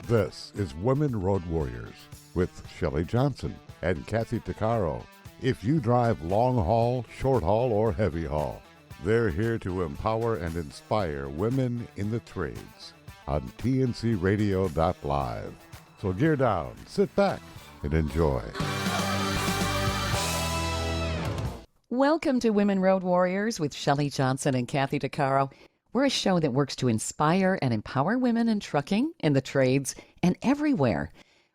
This is Women Road Warriors with Shelley Johnson and Kathy Tuccaro. If you drive long haul, short haul, or heavy haul, they're here to empower and inspire women in the trades on tncradio.live. So gear down, sit back, and enjoy. Welcome to Women Road Warriors with Shelley Johnson and Kathy Tuccaro. We're a show that works to inspire and empower women in trucking, in the trades, and everywhere.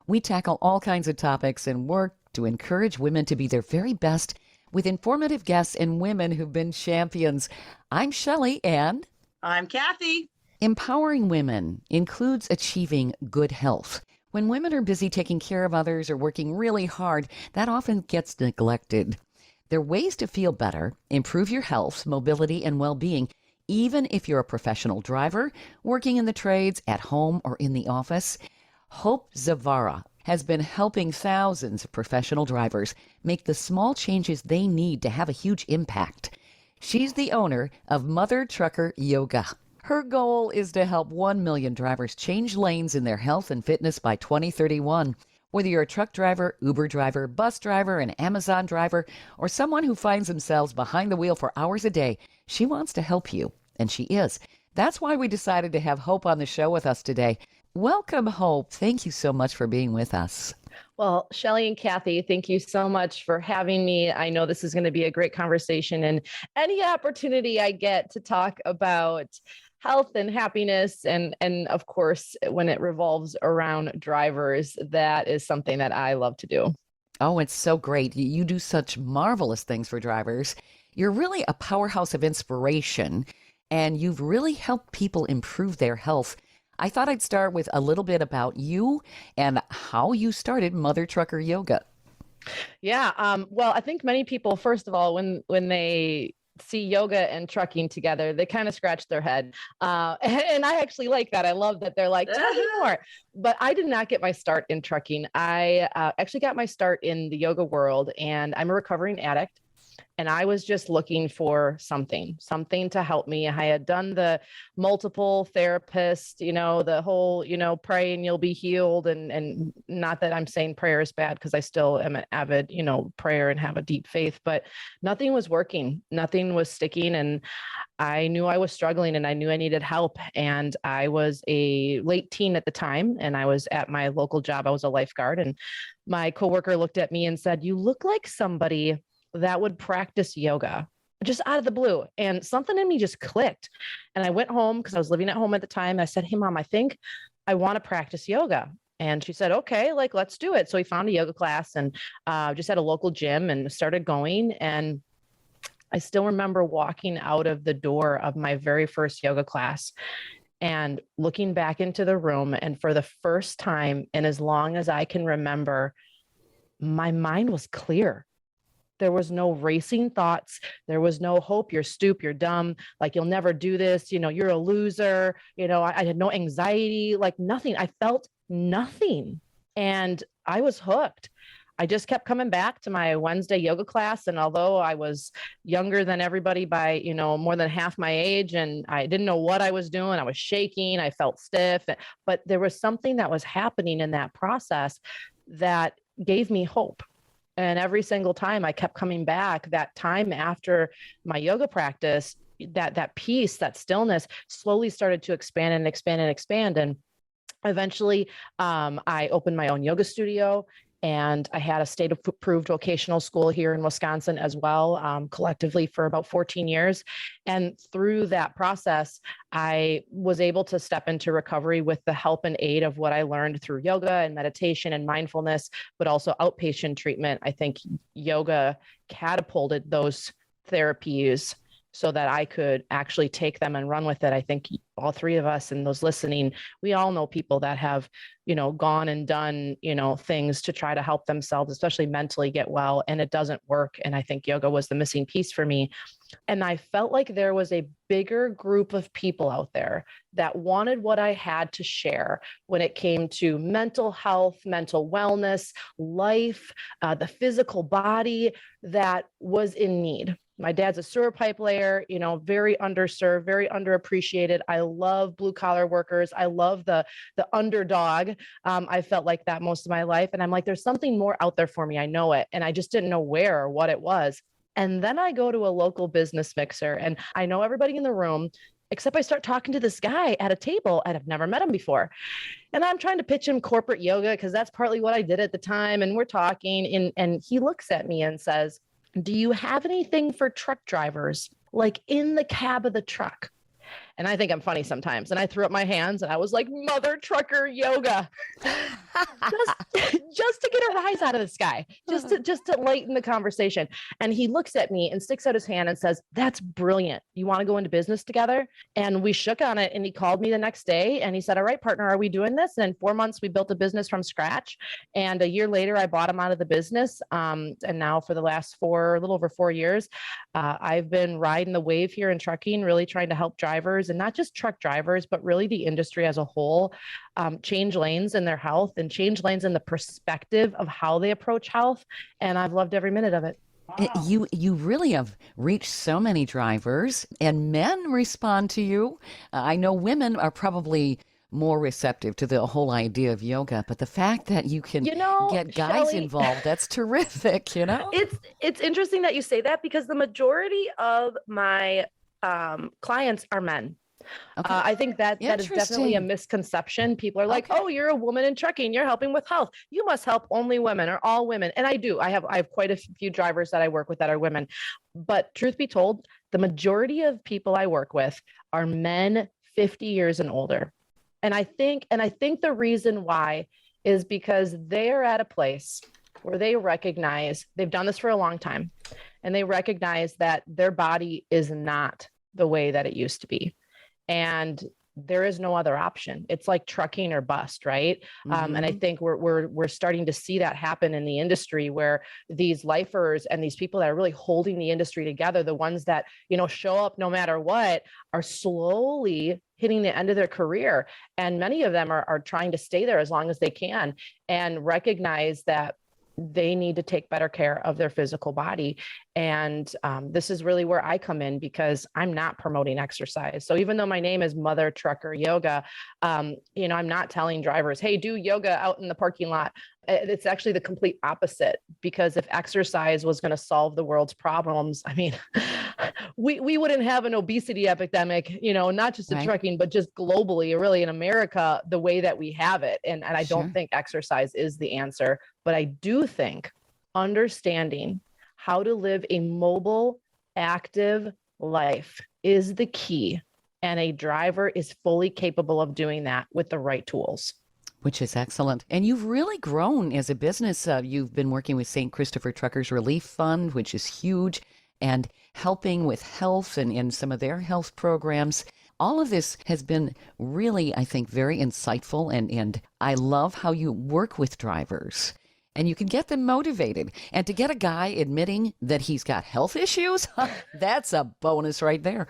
We tackle all kinds of topics and work to encourage women to be their very best with informative guests and women who've been champions. I'm Shelley and I'm Kathy. Empowering women includes achieving good health. When women are busy taking care of others or working really hard, that often gets neglected. There are ways to feel better, improve your health, mobility, and well-being, even if you're a professional driver, working in the trades, at home, or in the office. Hope Zvara has been helping thousands of professional drivers make the small changes they need to have a huge impact. She's the owner of Mother Trucker Yoga. Her goal is to help 1 million drivers change lanes in their health and fitness by 2031. Whether you're a truck driver, Uber driver, bus driver, an Amazon driver, or someone who finds themselves behind the wheel for hours a day, she wants to help you, and she is. That's why we decided to have Hope on the show with us today. Welcome, Hope. Thank you so much for being with us. Well, Shelley and Kathy, thank you so much for having me. I know this is going to be a great conversation, and any opportunity I get to talk about health and happiness, and of course, when it revolves around drivers, that is something that I love to do. Oh, it's so great. You do such marvelous things for drivers. You're really a powerhouse of inspiration, and you've really helped people improve their health. I thought I'd start with a little bit about you and how you started Mother Trucker Yoga. Yeah. Well, I think many people, first of all, when they see yoga and trucking together, they kind of scratch their head. And I actually like that. I love that they're like, tell me more. But I did not get my start in trucking. I actually got my start in the yoga world, and I'm a recovering addict. And I was just looking for something to help me. I had done the multiple therapists, the whole, pray and you'll be healed. And not that I'm saying prayer is bad, because I still am an avid, prayer and have a deep faith, but nothing was working. Nothing was sticking. And I knew I was struggling, and I knew I needed help. And I was a late teen at the time, and I was at my local job. I was a lifeguard, and my coworker looked at me and said, "You look like somebody that would practice yoga," just out of the blue. And something in me just clicked. And I went home, because I was living at home at the time. I said, "Hey, Mom, I think I want to practice yoga." And she said, "Okay, let's do it." So we found a yoga class, and just at a local gym, and started going. And I still remember walking out of the door of my very first yoga class and looking back into the room. And for the first time in as long as I can remember, my mind was clear. There was no racing thoughts. There was no hope. You're stupid. You're dumb. Like, you'll never do this. You're a loser. I had no anxiety, like nothing. I felt nothing. And I was hooked. I just kept coming back to my Wednesday yoga class. And although I was younger than everybody by, more than half my age, and I didn't know what I was doing, I was shaking, I felt stiff, but there was something that was happening in that process that gave me hope. And every single time I kept coming back, that time after my yoga practice, that peace, that stillness slowly started to expand and expand and expand. And eventually I opened my own yoga studio, and I had a state-approved vocational school here in Wisconsin as well, collectively for about 14 years. And through that process, I was able to step into recovery with the help and aid of what I learned through yoga and meditation and mindfulness, but also outpatient treatment. I think yoga catapulted those therapies so that I could actually take them and run with it. I think all three of us and those listening, we all know people that have, gone and done, things to try to help themselves, especially mentally, get well, and it doesn't work. And I think yoga was the missing piece for me. And I felt like there was a bigger group of people out there that wanted what I had to share when it came to mental health, mental wellness, life, the physical body, that was in need. My dad's a sewer pipe layer, very underserved, very underappreciated. I love blue collar workers. I love the underdog. I felt like that most of my life. And I'm like, there's something more out there for me. I know it. And I just didn't know where or what it was. And then I go to a local business mixer and I know everybody in the room, except I start talking to this guy at a table and I've never met him before. And I'm trying to pitch him corporate yoga because that's partly what I did at the time. And we're talking and he looks at me and says, do you have anything for truck drivers, like in the cab of the truck? And I think I'm funny sometimes. And I threw up my hands and I was like, mother trucker yoga, just to get a rise out of this guy, just to lighten the conversation. And he looks at me and sticks out his hand and says, that's brilliant. You want to go into business together? And we shook on it. And he called me the next day and he said, all right, partner, are we doing this? And in 4 months, we built a business from scratch. And a year later, I bought him out of the business. And now for the last a little over 4 years, I've been riding the wave here in trucking, really trying to help drivers, and not just truck drivers, but really the industry as a whole, change lanes in their health and change lanes in the perspective of how they approach health. And I've loved every minute of it. Wow. You really have reached so many drivers, and men respond to you. I know women are probably more receptive to the whole idea of yoga, but the fact that you can get guys Shelley, involved, that's terrific. It's interesting that you say that because the majority of my clients are men. Okay. I think that is definitely a misconception. People are like, oh, you're a woman in trucking, you're helping with health, you must help only women or all women. And I do. I have quite a few drivers that I work with that are women. But truth be told, the majority of people I work with are men 50 years and older. And I think the reason why is because they are at a place where they recognize they've done this for a long time, and they recognize that their body is not the way that it used to be. And there is no other option. It's like trucking or bust, right? Mm-hmm. And I think we're starting to see that happen in the industry, where these lifers and these people that are really holding the industry together, the ones that, show up no matter what, are slowly hitting the end of their career. And many of them are trying to stay there as long as they can and recognize that they need to take better care of their physical body. And this is really where I come in, because I'm not promoting exercise. So even though my name is Mother Trucker Yoga, I'm not telling drivers, hey, do yoga out in the parking lot. It's actually the complete opposite, because if exercise was going to solve the world's problems, I mean, we wouldn't have an obesity epidemic, not just in trucking, but just globally, really in America, the way that we have it. And I don't think exercise is the answer, but I do think understanding how to live a mobile, active life is the key. And a driver is fully capable of doing that with the right tools. Which is excellent. And you've really grown as a business. You've been working with St. Christopher Truckers Relief Fund, which is huge, and helping with health and some of their health programs. All of this has been really, I think, very insightful. And I love how you work with drivers and you can get them motivated. And to get a guy admitting that he's got health issues, that's a bonus right there.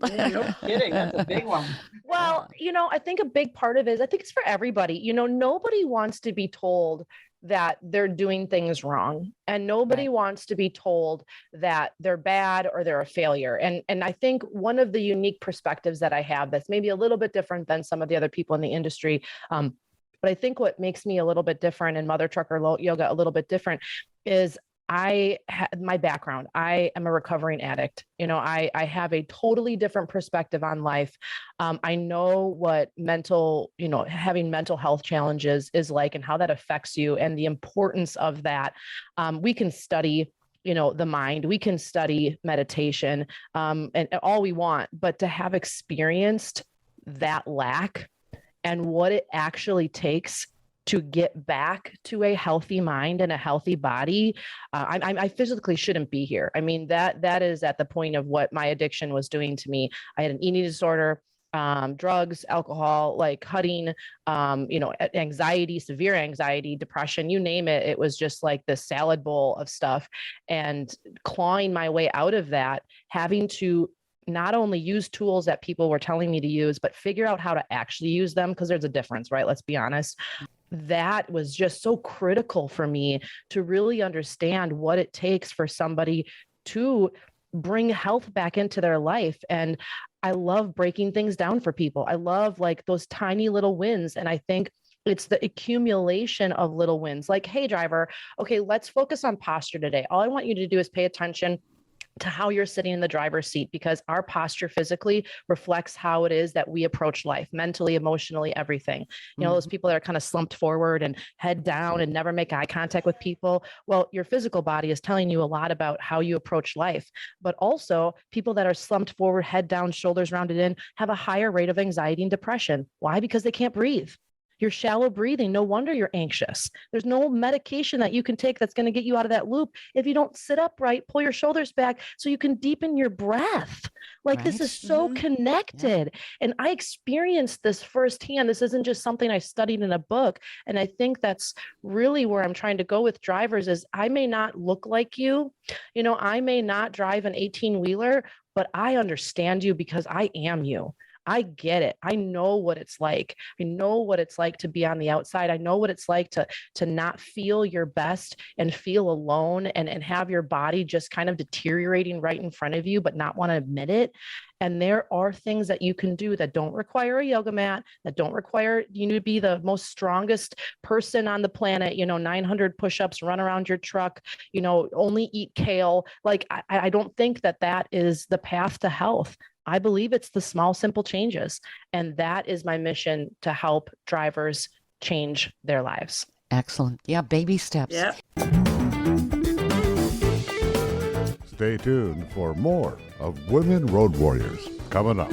Yeah, no kidding. That's a big one. Well, I think a big part of it is, I think it's for everybody. Nobody wants to be told that they're doing things wrong, and nobody wants to be told that they're bad or they're a failure. And I think one of the unique perspectives that I have that's maybe a little bit different than some of the other people in the industry, but I think what makes me a little bit different and Mother Trucker Yoga a little bit different is my background. I am a recovering addict. I have a totally different perspective on life. I know what having mental health challenges is like and how that affects you and the importance of that. We can study the mind, we can study meditation, and all we want, but to have experienced that lack and what it actually takes to get back to a healthy mind and a healthy body, I physically shouldn't be here. I mean, that is at the point of what my addiction was doing to me. I had an eating disorder, drugs, alcohol, like cutting, anxiety, severe anxiety, depression, you name it. It was just like the salad bowl of stuff, and clawing my way out of that, having to not only use tools that people were telling me to use, but figure out how to actually use them. Because there's a difference, right? Let's be honest. That was just so critical for me to really understand what it takes for somebody to bring health back into their life. And I love breaking things down for people. I love like those tiny little wins. And I think it's the accumulation of little wins. Like, hey, driver, okay, let's focus on posture today. All I want you to do is pay attention to how you're sitting in the driver's seat, because our posture physically reflects how it is that we approach life, mentally, emotionally, everything. You know, those people that are kind of slumped forward and head down and never make eye contact with people. Well, your physical body is telling you a lot about how you approach life. But also people that are slumped forward, head down, shoulders rounded in, have a higher rate of anxiety and depression. Why? Because they can't breathe. You're shallow breathing. No wonder you're anxious. There's no medication that you can take that's going to get you out of that loop if you don't sit upright, pull your shoulders back so you can deepen your breath. Like this is so connected. And I experienced this firsthand. This isn't just something I studied in a book. And I think that's really where I'm trying to go with drivers is I may not look like you. You know, I may not drive an 18-wheeler, but I understand you because I am you. I get it. I know what it's like. I know what it's like to be on the outside. I know what it's like to not feel your best and feel alone and have your body just kind of deteriorating right in front of you, but not want to admit it. And there are things that you can do that don't require a yoga mat, that don't require you to be the most strongest person on the planet, 900 push-ups, run around your truck, only eat kale. Like, I don't think that is the path to health. I believe it's the small, simple changes. And that is my mission, to help drivers change their lives. Excellent. Yeah, baby steps. Yep. Stay tuned for more of Women Road Warriors coming up.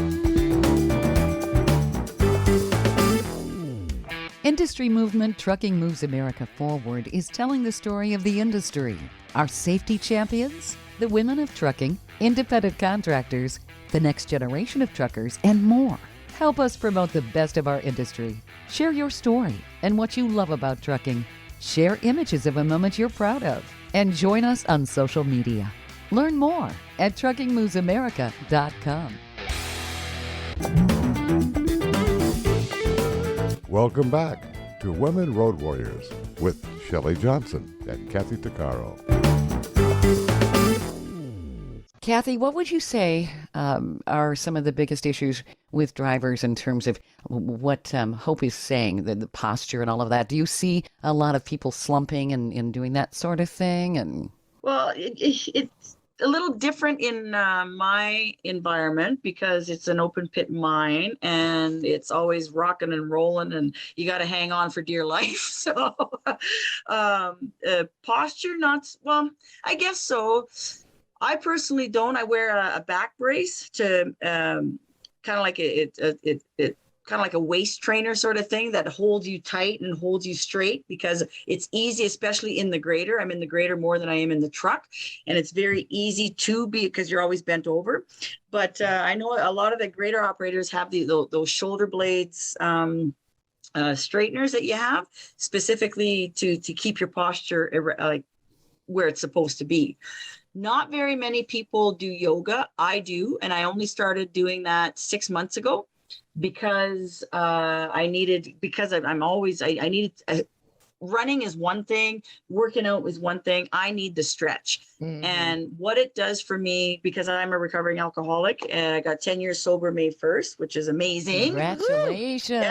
Industry movement Trucking Moves America Forward is telling the story of the industry. Our safety champions, the women of trucking, independent contractors, the next generation of truckers, and more. Help us promote the best of our industry. Share your story and what you love about trucking. Share images of a moment you're proud of. And join us on social media. Learn more at truckingmovesamerica.com. Welcome back to Women Road Warriors with Shelley Johnson and Kathy Tuccaro. Kathy, what would you say are some of the biggest issues with drivers in terms of what Hope is saying, the posture and all of that? Do you see a lot of people slumping and doing that sort of thing? And Well, it's a little different in my environment because it's an open pit mine and it's always rocking and rolling and you got to hang on for dear life. So posture, not, I guess so. I personally don't. I wear a back brace to kind of like kind of like a waist trainer sort of thing that holds you tight and holds you straight because it's easy, especially in the grader. I'm in the grader more than I am in the truck, and it's very easy to be because you're always bent over. But I know a lot of the grader operators have those shoulder blades straighteners that you have specifically to keep your posture like where it's supposed to be. Not very many people do yoga. I do, and I only started doing that 6 months ago because I needed running is one thing, working out is one thing. I need the stretch. Mm-hmm. And what it does for me, because I'm a recovering alcoholic and I got 10 years sober May 1st, which is amazing. Congratulations.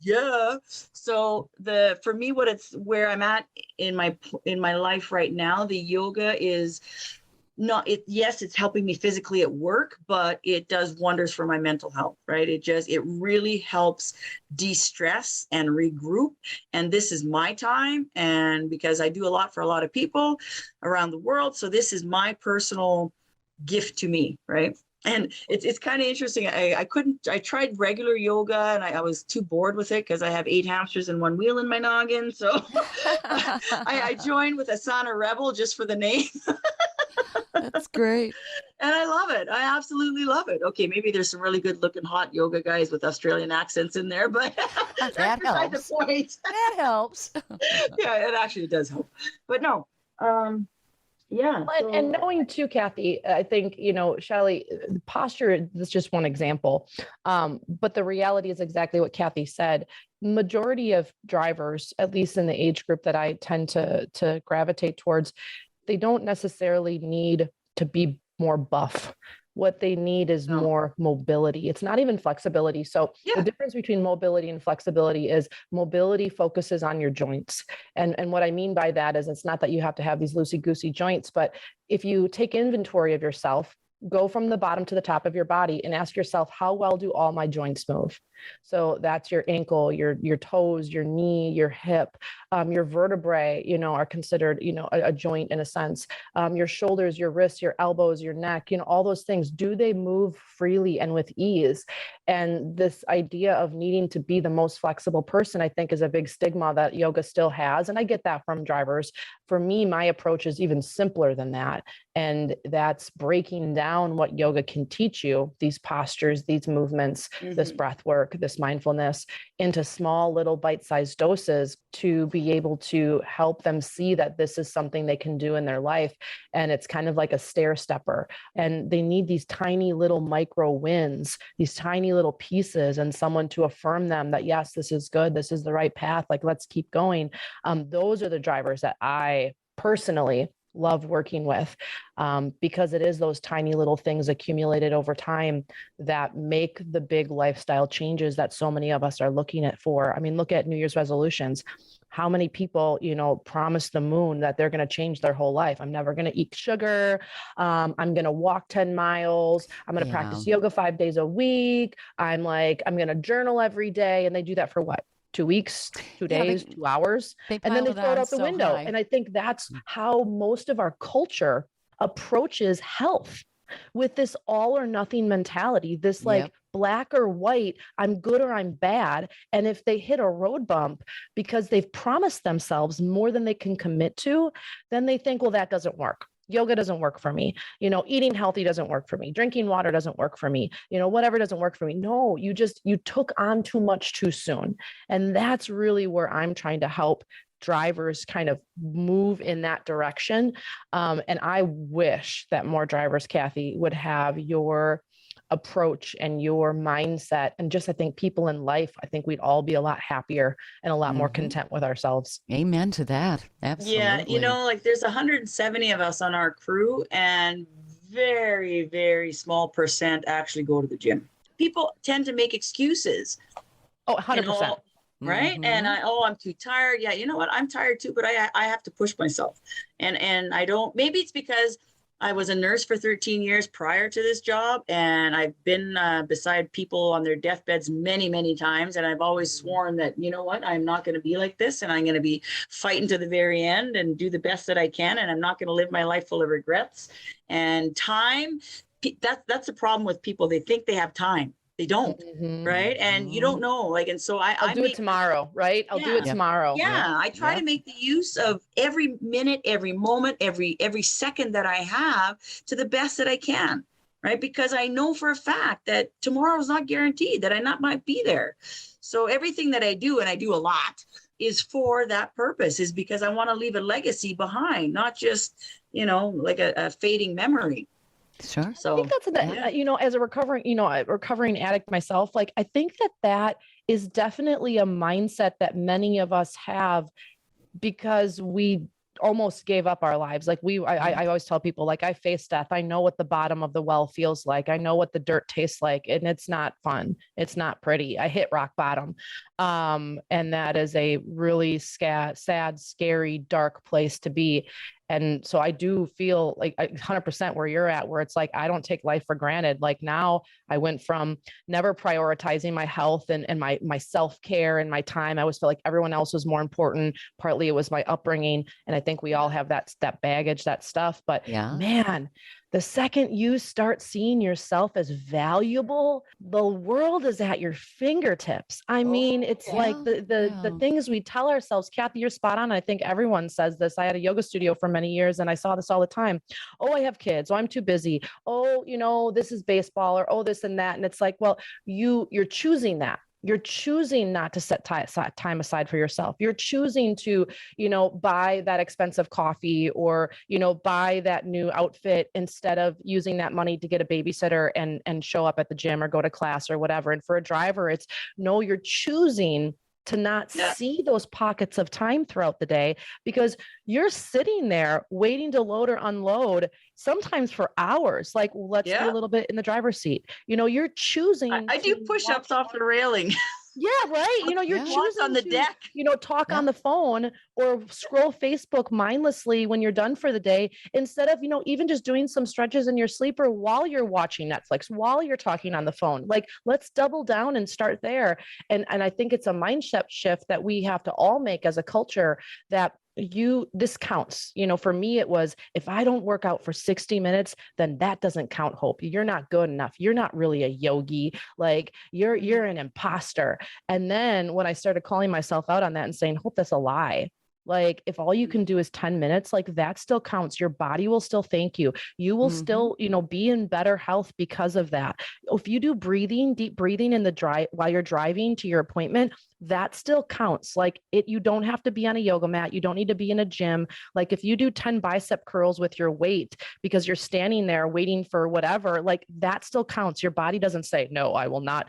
Yeah. So for me, where I'm at in my life right now, the yoga is yes, it's helping me physically at work, but it does wonders for my mental health, right? It really helps de-stress and regroup. And this is my time. And because I do a lot for a lot of people around the world. So this is my personal gift to me, right? And it's kind of interesting. I tried regular yoga and I was too bored with it because I have 8 hamsters and 1 wheel in my noggin. So I joined with Asana Rebel just for the name. That's great. And I love it. I absolutely love it. Okay, maybe there's some really good looking hot yoga guys with Australian accents in there, but that helps. The point. That helps. Yeah, it actually does help. But no. Yeah. And knowing too, Kathy, I think, Shelley, posture is just one example. But the reality is exactly what Kathy said. Majority of drivers, at least in the age group that I tend to gravitate towards, they don't necessarily need to be more buff. What they need is No. more mobility. It's not even flexibility. So the difference between mobility and flexibility is mobility focuses on your joints. And what I mean by that is it's not that you have to have these loosey-goosey joints, but if you take inventory of yourself, go from the bottom to the top of your body and ask yourself, how well do all my joints move? So that's your ankle, your toes, your knee, your hip, your vertebrae, are considered, a joint in a sense. Your shoulders, your wrists, your elbows, your neck, all those things. Do they move freely and with ease? And this idea of needing to be the most flexible person, I think, is a big stigma that yoga still has. And I get that from drivers. For me, my approach is even simpler than that. And that's breaking down what yoga can teach you, these postures, these movements, this breath work, this mindfulness, into small little bite-sized doses to be able to help them see that this is something they can do in their life. And it's kind of like a stair stepper. And they need these tiny little micro wins, these tiny little pieces, and someone to affirm them that, yes, this is good. This is the right path. Like, let's keep going. Those are the drivers that I personally love working with, because it is those tiny little things accumulated over time that make the big lifestyle changes that so many of us are looking at for. I mean, look at New Year's resolutions. How many people, promise the moon that they're going to change their whole life? I'm never going to eat sugar. I'm going to walk 10 miles. I'm going to practice yoga 5 days a week. I'm going to journal every day. And they do that for what? 2 weeks, 2 days, 2 hours, and then they throw it out the window. And I think that's how most of our culture approaches health, with this all or nothing mentality, this black or white, I'm good or I'm bad. And if they hit a road bump because they've promised themselves more than they can commit to, then they think, well, that doesn't work. Yoga doesn't work for me. Eating healthy doesn't work for me. Drinking water doesn't work for me. Whatever doesn't work for me. No, you took on too much too soon. And that's really where I'm trying to help drivers kind of move in that direction. And I wish that more drivers, Kathy, would have your approach and your mindset. And just, I think people in life, I think we'd all be a lot happier and a lot more content with ourselves. Amen to that. Absolutely. Yeah. There's 170 of us on our crew, and very, very small percent actually go to the gym. People tend to make excuses. Oh, 100%. Right. And I'm too tired. Yeah. You know what? I'm tired too, but I have to push myself. And I don't, maybe it's because I was a nurse for 13 years prior to this job, and I've been beside people on their deathbeds many, many times. And I've always sworn that, you know what, I'm not going to be like this, and I'm going to be fighting to the very end and do the best that I can. And I'm not going to live my life full of regrets. And time, that's the problem with people. They think they have time. They don't, right? And you don't know, and so I'll do it tomorrow, right? I'll do it tomorrow. Yeah, I try to make the use of every minute, every moment, every second that I have to the best that I can, right? Because I know for a fact that tomorrow is not guaranteed, that I might be there. So everything that I do, and I do a lot, is for that purpose, is because I want to leave a legacy behind, not just, like a fading memory. Sure. So I think that's as a recovering addict myself, I think that is definitely a mindset that many of us have, because we almost gave up our lives. I always tell people, I face death. I know what the bottom of the well feels like. I know what the dirt tastes like, and it's not fun. It's not pretty. I hit rock bottom. And that is a really sad, scary, dark place to be. And so I do feel 100% where you're at, where it's I don't take life for granted. Now I went from never prioritizing my health and my self-care and my time. I always felt like everyone else was more important. Partly it was my upbringing. And I think we all have that baggage, that stuff. But man, the second you start seeing yourself as valuable, the world is at your fingertips. I mean, it's the things we tell ourselves. Kathy, you're spot on. I think everyone says this. I had a yoga studio for many years, and I saw this all the time. Oh, I have kids. Oh, I'm too busy. Oh, this is baseball, or this and that. And it's well, you're choosing that. You're choosing not to set time aside for yourself. You're choosing to, buy that expensive coffee, or, buy that new outfit, instead of using that money to get a babysitter and show up at the gym or go to class or whatever. And for a driver, it's no, you're choosing to not Yeah. see those pockets of time throughout the day, because you're sitting there waiting to load or unload, sometimes for hours. Like, let's do a little bit in the driver's seat. You know, you're choosing. I do push-ups off the railing. Yeah, right. You know, you're choosing on the to, deck. you know, talk on the phone or scroll Facebook mindlessly when you're done for the day, instead of, you know, even just doing some stretches in your sleeper while you're watching Netflix, while you're talking on the phone. Like, let's double down and start there. And I think it's a mindset shift that we have to all make as a culture, that this counts. You know, for me, it was, if I don't work out for 60 minutes, then that doesn't count, Hope. You're not good enough. You're not really a yogi. Like, you're an imposter. And then when I started calling myself out on that and saying, Hope, that's a lie. Like, if all you can do is 10 minutes, like, that still counts. Your body will still thank you. You will still, you know, be in better health because of that. If you do deep breathing in the drive while you're driving to your appointment, that still counts. Like, you don't have to be on a yoga mat. You don't need to be in a gym. Like, if you do 10 bicep curls with your weight because you're standing there waiting for whatever, like, that still counts. Your body doesn't say, no, I will not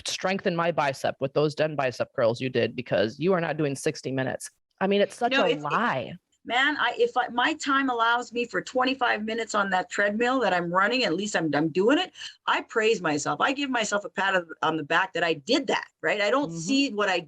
strengthen my bicep with those 10 bicep curls you did because you are not doing 60 minutes. I mean, it's such a lie. Man, if my time allows me for 25 minutes on that treadmill that I'm running, at least I'm doing it. I praise myself. I give myself a pat on the back that I did that, right? I don't see what I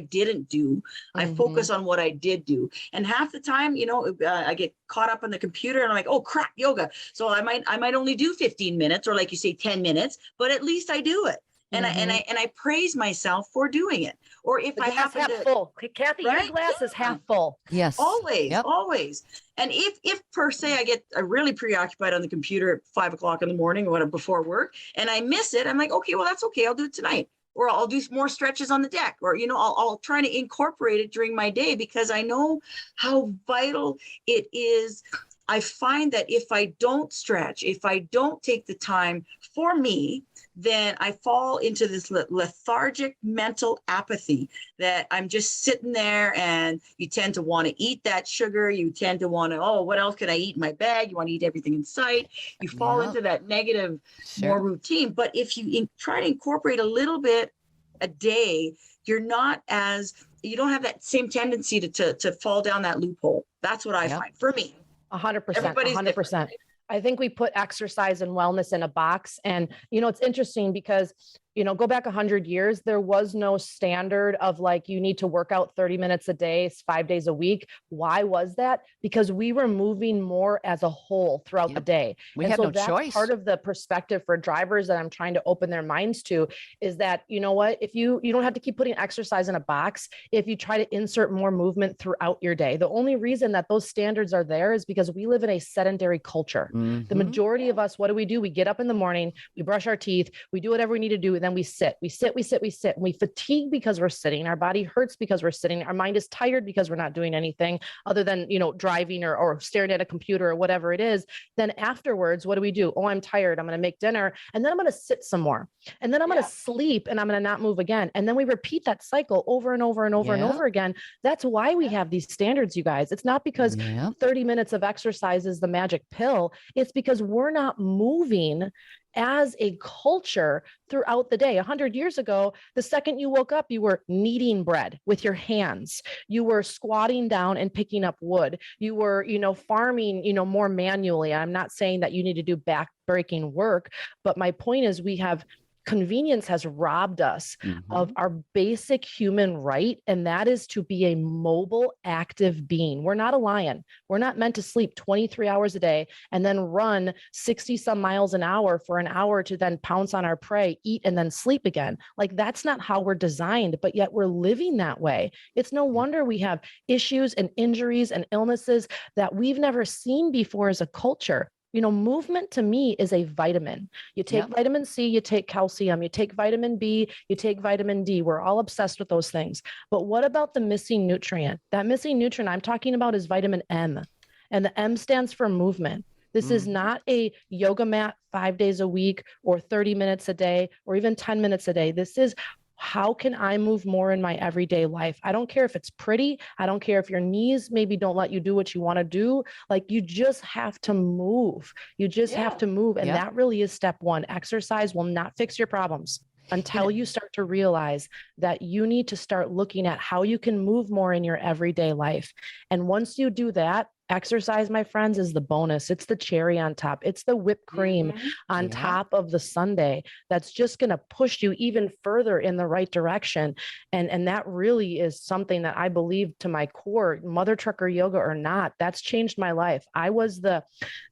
didn't do. I focus on what I did do. And half the time, you know, I get caught up on the computer and I'm like, oh crap, yoga. So I might only do 15 minutes, or like you say, 10 minutes, but at least I do it. And I praise myself for doing it. Or if I happen to full. Kathy, your glass is half full. Yes. Always. And if per se I get really preoccupied on the computer at 5 o'clock in the morning or whatever before work, and I miss it, I'm like, okay, well, that's okay. I'll do it tonight. Or I'll do more stretches on the deck, or, you know, I'll try to incorporate it during my day, because I know how vital it is. I find that if I don't stretch, if I don't take the time for me, then I fall into this lethargic mental apathy that I'm just sitting there, and you tend to want to eat that sugar. You tend to want to, oh, what else can I eat in my bag? You want to eat everything in sight. You fall into that negative, more routine. But if you try to incorporate a little bit a day, you don't have that same tendency to fall down that loophole. That's what I find for me. 100%. 100%. I think we put exercise and wellness in a box. And, you know, it's interesting because, you know, go back 100 years, there was no standard of like, you need to work out 30 minutes a day, 5 days a week. Why was that? Because we were moving more as a whole throughout the day. We had no choice. Part of the perspective for drivers that I'm trying to open their minds to is that, you know what, if you don't have to keep putting exercise in a box, if you try to insert more movement throughout your day. The only reason that those standards are there is because we live in a sedentary culture. The majority of us, what do? We get up in the morning, we brush our teeth, we do whatever we need to do. And then we sit, and we fatigue because we're sitting. Our body hurts because we're sitting. Our mind is tired because we're not doing anything other than, you know, driving or staring at a computer or whatever it is. Then afterwards, what do? Oh, I'm tired. I'm going to make dinner. And then I'm going to sit some more. And then I'm going to sleep, and I'm going to not move again. And then we repeat that cycle over and over and over and over again. That's why we have these standards, you guys. It's not because 30 minutes of exercise is the magic pill. It's because we're not moving as a culture throughout the day. 100 years ago, the second you woke up, you were kneading bread with your hands. You were squatting down and picking up wood. You were, you know, farming, you know, more manually. I'm not saying that you need to do back-breaking work, but my point is convenience has robbed us of our basic human right, and that is to be a mobile, active being. We're not a lion. We're not meant to sleep 23 hours a day and then run 60 some miles an hour for an hour to then pounce on our prey, eat, and then sleep again. Like, that's not how we're designed, but yet we're living that way. It's no wonder we have issues and injuries and illnesses that we've never seen before as a culture. You know, movement to me is a vitamin. You take vitamin C, you take calcium, you take vitamin B, you take vitamin D. We're all obsessed with those things. But what about the missing nutrient? That missing nutrient I'm talking about is vitamin M. And the M stands for movement. This is not a yoga mat 5 days a week or 30 minutes a day or even 10 minutes a day. This is, how can I move more in my everyday life? I don't care if it's pretty. I don't care if your knees maybe don't let you do what you want to do. Like, you just have to move. You just have to move. And that really is step one. Exercise will not fix your problems. until you start to realize that you need to start looking at how you can move more in your everyday life. And once you do that, exercise, my friends, is the bonus. It's the cherry on top. It's the whipped cream on top of the sundae that's just going to push you even further in the right direction. And that really is something that I believe to my core, mother trucker yoga or not, that's changed my life. I was the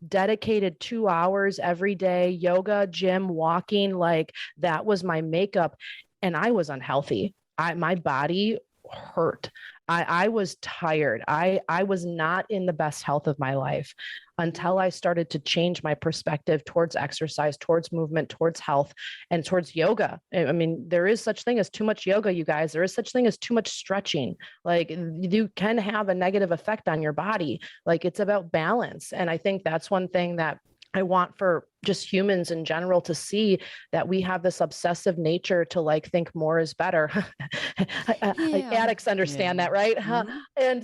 dedicated 2 hours every day, yoga, gym, walking, like that was my makeup. And I was unhealthy. My body hurt. I was tired. I was not in the best health of my life until I started to change my perspective towards exercise, towards movement, towards health, and towards yoga. I mean, there is such thing as too much yoga, you guys. There is such thing as too much stretching. Like you can have a negative effect on your body. Like it's about balance. And I think that's one thing that I want for just humans in general to see, that we have this obsessive nature to like think more is better. Addicts understand that, right? And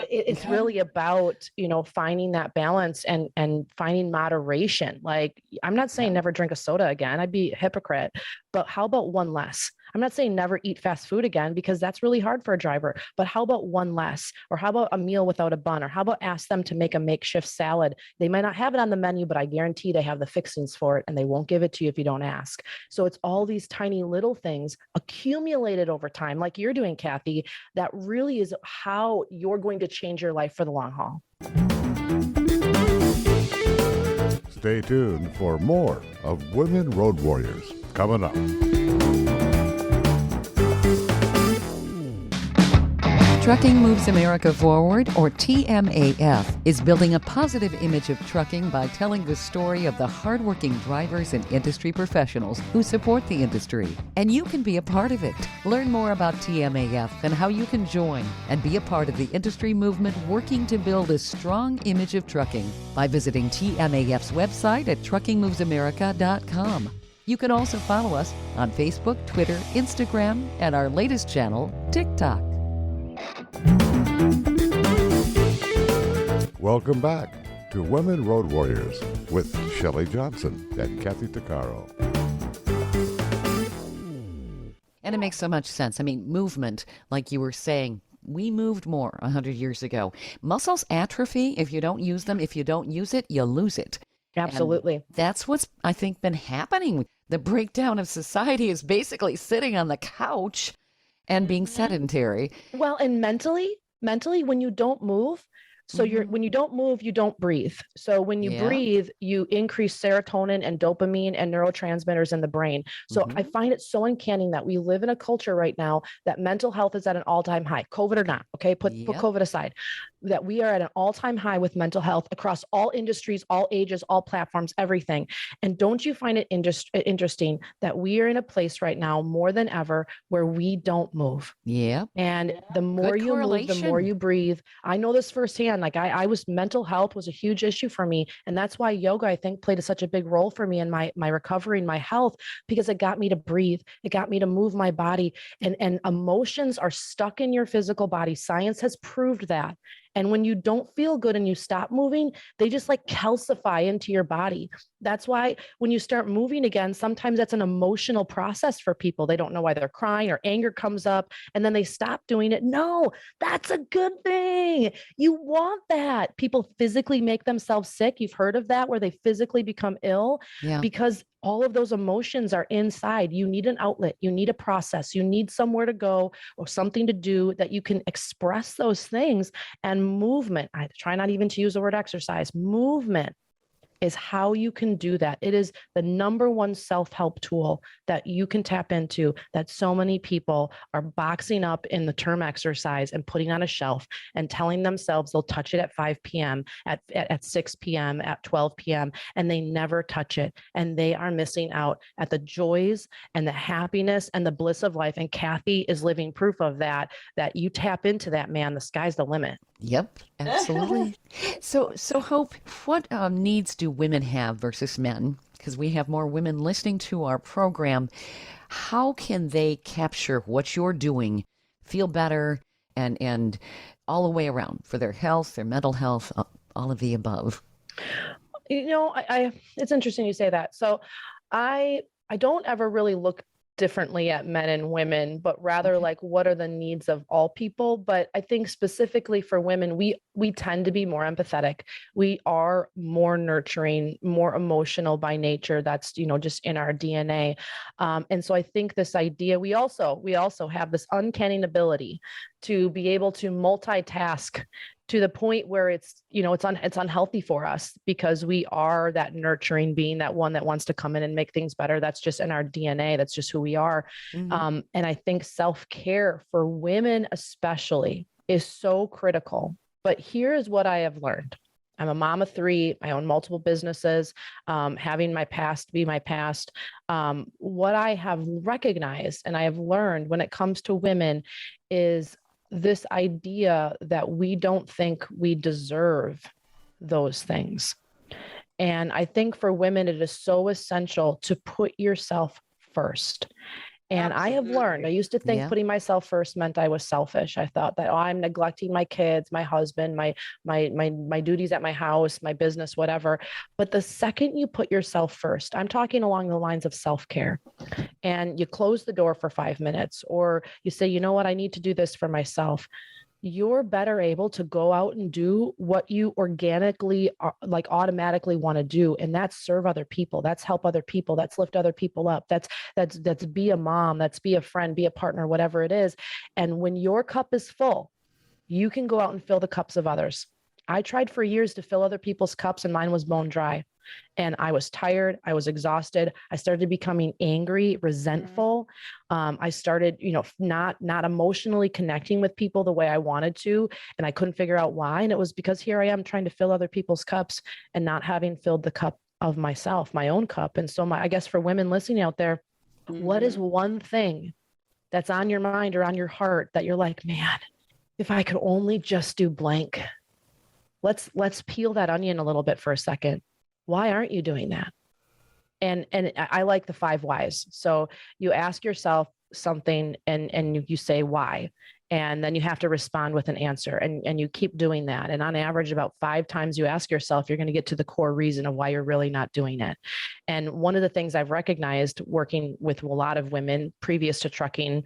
it's really about, finding that balance and finding moderation. Like, I'm not saying never drink a soda again. I'd be a hypocrite, but how about one less? I'm not saying never eat fast food again, because that's really hard for a driver, but how about one less? Or how about a meal without a bun? Or how about ask them to make a makeshift salad? They might not have it on the menu, but I guarantee they have the fixings for it, and they won't give it to you if you don't ask. So it's all these tiny little things accumulated over time, like you're doing, Kathy, that really is how you're going to change your life for the long haul. Stay tuned for more of Women Road Warriors coming up. Trucking Moves America Forward, or TMAF, is building a positive image of trucking by telling the story of the hardworking drivers and industry professionals who support the industry. And you can be a part of it. Learn more about TMAF and how you can join and be a part of the industry movement working to build a strong image of trucking by visiting TMAF's website at truckingmovesamerica.com. You can also follow us on Facebook, Twitter, Instagram, and our latest channel, TikTok. Welcome back to Women Road Warriors with Shelley Johnson and Kathy Tuccaro. And it makes so much sense. I mean, movement, like you were saying, we moved more 100 years ago. Muscles atrophy if you don't use them. If you don't use it, you lose it. Absolutely. And that's what's, I think, been happening. The breakdown of society is basically sitting on the couch and being sedentary. Well, and mentally, when you don't move, so when you don't move, you don't breathe. So when you breathe, you increase serotonin and dopamine and neurotransmitters in the brain. So I find it so uncanny that we live in a culture right now that mental health is at an all-time high, COVID or not. Okay. Put COVID aside, that we are at an all-time high with mental health across all industries, all ages, all platforms, everything. And don't you find it interesting that we are in a place right now more than ever where we don't move? Yeah. And the more you move, the more you breathe. I know this firsthand. Like mental health was a huge issue for me. And that's why yoga, I think, played such a big role for me in my recovery and my health, because it got me to breathe. It got me to move my body, and emotions are stuck in your physical body. Science has proved that. And when you don't feel good and you stop moving, they just like calcify into your body. That's why when you start moving again, sometimes that's an emotional process for people. They don't know why they're crying, or anger comes up, and then they stop doing it. No, that's a good thing. You want that. People physically make themselves sick. You've heard of that, where they physically become ill because all of those emotions are inside. You need an outlet. You need a process. You need somewhere to go or something to do that you can express those things. And movement, I try not even to use the word exercise, movement is how you can do that. It is the number one self-help tool that you can tap into, that so many people are boxing up in the term exercise and putting on a shelf and telling themselves they'll touch it at 5 p.m., at 6 p.m., at 12 p.m., and they never touch it. And they are missing out at the joys and the happiness and the bliss of life. And Kathy is living proof of that you tap into that, man, the sky's the limit. Yep, absolutely. So Hope, what needs do women have versus men? Because we have more women listening to our program. How can they capture what you're doing, feel better, and all the way around for their health, their mental health, all of the above? I it's interesting you say that. So I don't ever really look differently at men and women, but rather like what are the needs of all people. But I think specifically for women, we tend to be more empathetic. We are more nurturing, more emotional by nature. That's, just in our DNA. And so I think this idea, we also have this uncanny ability to be able to multitask to the point where it's unhealthy for us, because we are that nurturing being, that one that wants to come in and make things better. That's just in our DNA. That's just who we are. And I think self-care for women especially is so critical. But here's what I have learned. I'm a mom of 3. I own multiple businesses, having my past be my past. What I have recognized and I have learned when it comes to women is this idea that we don't think we deserve those things. And I think for women, it is so essential to put yourself first. And I have learned, I used to think putting myself first meant I was selfish. I thought that, I'm neglecting my kids, my husband, my duties at my house, my business, whatever. But the second you put yourself first, I'm talking along the lines of self-care, and you close the door for 5 minutes, or you say, you know what, I need to do this for myself. You're better able to go out and do what you organically, like automatically want to do. And that's serve other people. That's help other people. That's lift other people up. That's be a mom. That's be a friend, be a partner, whatever it is. And when your cup is full, you can go out and fill the cups of others. I tried for years to fill other people's cups and mine was bone dry. And I was tired. I was exhausted. I started becoming angry, resentful. I started, not emotionally connecting with people the way I wanted to. And I couldn't figure out why. And it was because here I am trying to fill other people's cups and not having filled the cup of myself, my own cup. And so I guess for women listening out there, what is one thing that's on your mind or on your heart that you're like, man, if I could only just do blank. Let's peel that onion a little bit for a second. Why aren't you doing that? And I like the 5 whys. So you ask yourself something and you say why, and then you have to respond with an answer, and you keep doing that. And on average, about 5 times you ask yourself, you're going to get to the core reason of why you're really not doing it. And one of the things I've recognized working with a lot of women previous to trucking,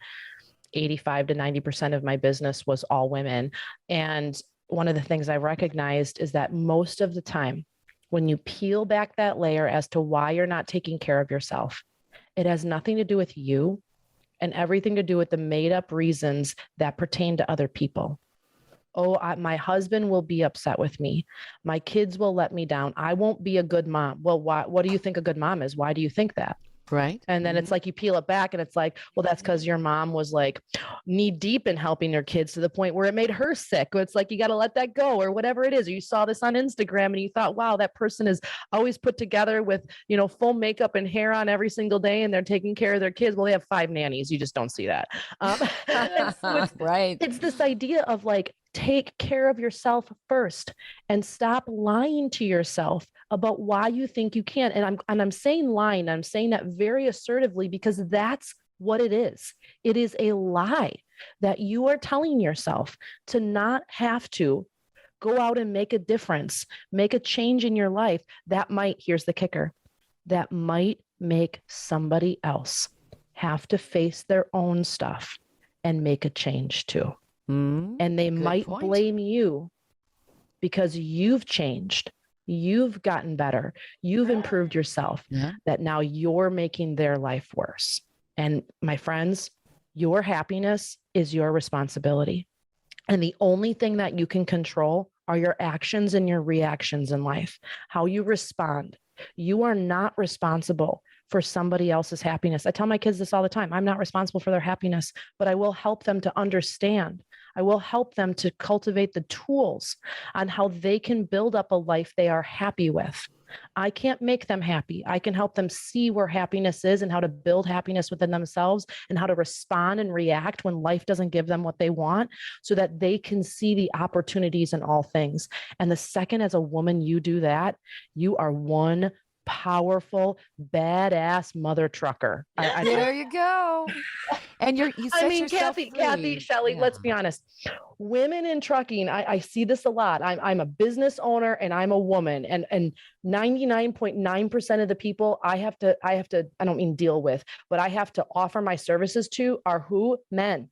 85 to 90% of my business was all women. And one of the things I recognized is that most of the time, when you peel back that layer as to why you're not taking care of yourself, it has nothing to do with you and everything to do with the made up reasons that pertain to other people. My husband will be upset with me. My kids will let me down. I won't be a good mom. Well, what do you think a good mom is? Why do you think that? Right. And then it's like you peel it back and it's like, well, that's because your mom was like knee deep in helping your kids to the point where it made her sick. It's like, you got to let that go, or whatever it is. Or you saw this on Instagram and you thought, wow, that person is always put together with, full makeup and hair on every single day, and they're taking care of their kids. Well, they have 5 nannies. You just don't see that. So right. It's this idea of like, take care of yourself first and stop lying to yourself about why you think you can't. And I'm saying lying. I'm saying that very assertively because that's what it is. It is a lie that you are telling yourself to not have to go out and make a difference, make a change in your life. Here's the kicker, that might make somebody else have to face their own stuff and make a change too. And they might blame you because you've changed, you've gotten better, you've improved yourself, that now you're making their life worse. And my friends, your happiness is your responsibility. And the only thing that you can control are your actions and your reactions in life, how you respond. You are not responsible for somebody else's happiness. I tell my kids this all the time. I'm not responsible for their happiness, but I will help them to understand. I will help them to cultivate the tools on how they can build up a life they are happy with. I can't make them happy. I can help them see where happiness is and how to build happiness within themselves and how to respond and react when life doesn't give them what they want, so that they can see the opportunities in all things. And the second as a woman you do that, you are one powerful, badass mother trucker. There you go. And you set yourself Kathy, free. Shelley, let's be honest. Women in trucking, I see this a lot. I'm a business owner and I'm a woman, and 99.9% of the people I don't mean deal with, but I have to offer my services to are who? Men.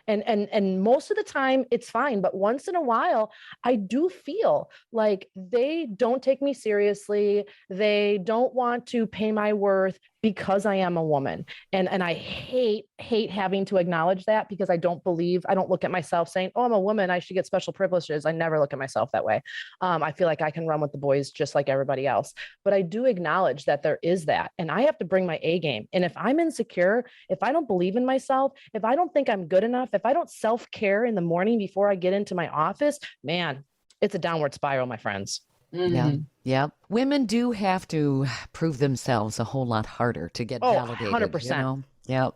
And most of the time it's fine, but once in a while I do feel like they don't take me seriously. They don't want to pay my worth because I am a woman. And I hate having to acknowledge that, because I don't look at myself saying, oh, I'm a woman, I should get special privileges. I never look at myself that way. I feel like I can run with the boys just like everybody else. But I do acknowledge that there is that. And I have to bring my A game. And if I'm insecure, if I don't believe in myself, if I don't think I'm good enough, if I don't self-care in the morning before I get into my office, man, it's a downward spiral, my friends. Mm-hmm. Yeah. Yeah. Women do have to prove themselves a whole lot harder to get validated. 100%. You know? Yeah.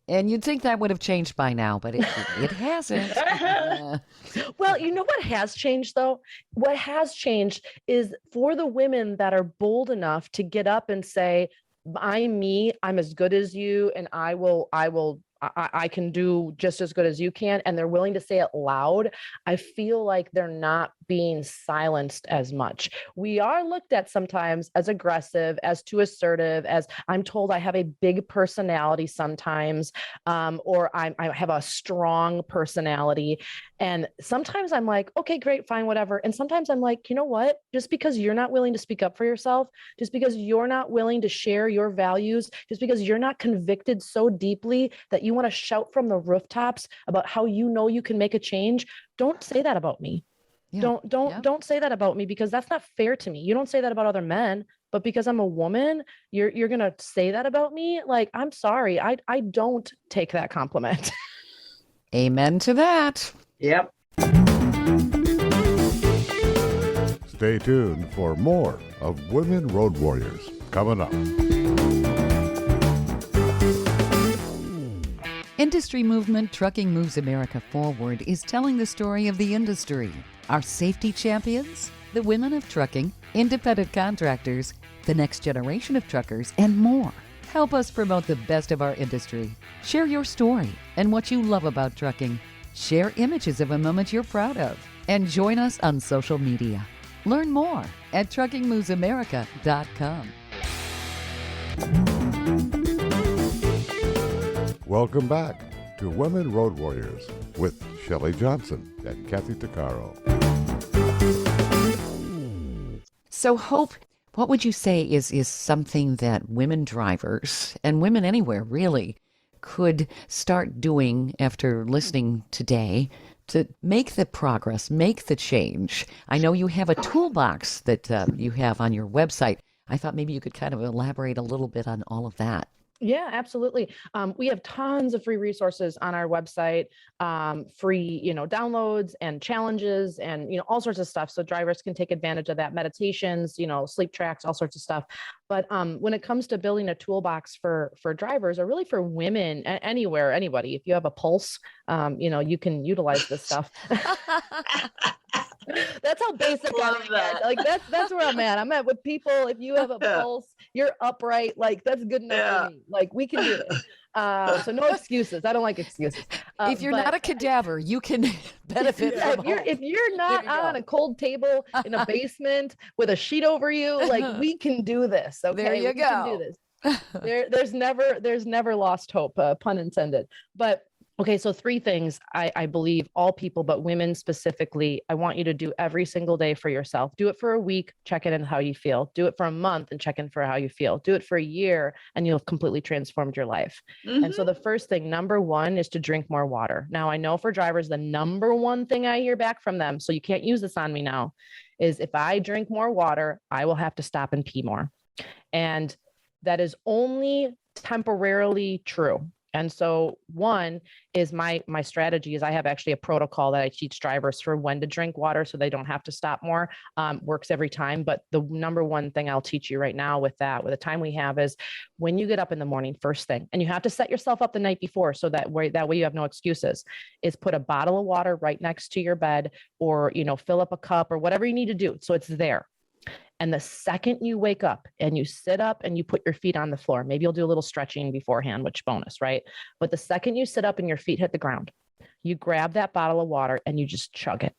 And you'd think that would have changed by now, but it hasn't. Well, you know what has changed though? What has changed is for the women that are bold enough to get up and say, I'm me, I'm as good as you, and I can do just as good as you can, and they're willing to say it loud. I feel like they're not being silenced as much. We are looked at sometimes as aggressive, as too assertive, as I'm told I have a big personality sometimes, or I have a strong personality. And sometimes I'm like, okay, great, fine, whatever. And sometimes I'm like, you know what? Just because you're not willing to speak up for yourself, just because you're not willing to share your values, just because you're not convicted so deeply that you want to shout from the rooftops about how you know you can make a change, don't say that about me. Yeah. Don't say that about me, because that's not fair to me. You don't say that about other men, but because I'm a woman, you're going to say that about me? Like, I'm sorry. I don't take that compliment. Amen to that. Yep. Stay tuned for more of Women Road Warriors coming up. Industry movement Trucking Moves America Forward is telling the story of the industry. Our safety champions, the women of trucking, independent contractors, the next generation of truckers, and more. Help us promote the best of our industry. Share your story and what you love about trucking. Share images of a moment you're proud of. And join us on social media. Learn more at truckingmovesamerica.com. Welcome back to Women Road Warriors with Shelley Johnson and Kathy Tuccaro. So, Hope, what would you say is something that women drivers and women anywhere really could start doing after listening today to make the progress, make the change? I know you have a toolbox that you have on your website. I thought maybe you could kind of elaborate a little bit on all of that. Yeah, absolutely. We have tons of free resources on our website, free, downloads and challenges and, all sorts of stuff. So drivers can take advantage of that, meditations, sleep tracks, all sorts of stuff. But when it comes to building a toolbox for drivers, or really for women anywhere, anybody, if you have a pulse, you can utilize this stuff. That's how basic I am. Like that's where I'm at. I'm at with people. If you have a pulse, you're upright. Like that's good enough for me. Like we can do this. So no excuses. I don't like excuses. If you're not a cadaver, you can benefit from if you're not on a cold table in a basement with a sheet over you, like we can do this. Okay, there you we can do this. There's never lost hope. Pun intended. But okay, so 3 things I believe all people, but women specifically, I want you to do every single day for yourself. Do it for a week, check in on how you feel. Do it for a month and check in for how you feel. Do it for a year and you'll have completely transformed your life. Mm-hmm. And so the first thing, number 1, is to drink more water. Now, I know for drivers, the number 1 thing I hear back from them, so you can't use this on me now, is if I drink more water, I will have to stop and pee more. And that is only temporarily true. And so 1 is my strategy is I have actually a protocol that I teach drivers for when to drink water so they don't have to stop more. Works every time. But the number 1 thing I'll teach you right now with the time we have is when you get up in the morning, first thing, and you have to set yourself up the night before so that way you have no excuses, is put a bottle of water right next to your bed, or, fill up a cup or whatever you need to do. So it's there. And the second you wake up and you sit up and you put your feet on the floor, maybe you'll do a little stretching beforehand, which bonus, right? But the second you sit up and your feet hit the ground, you grab that bottle of water and you just chug it.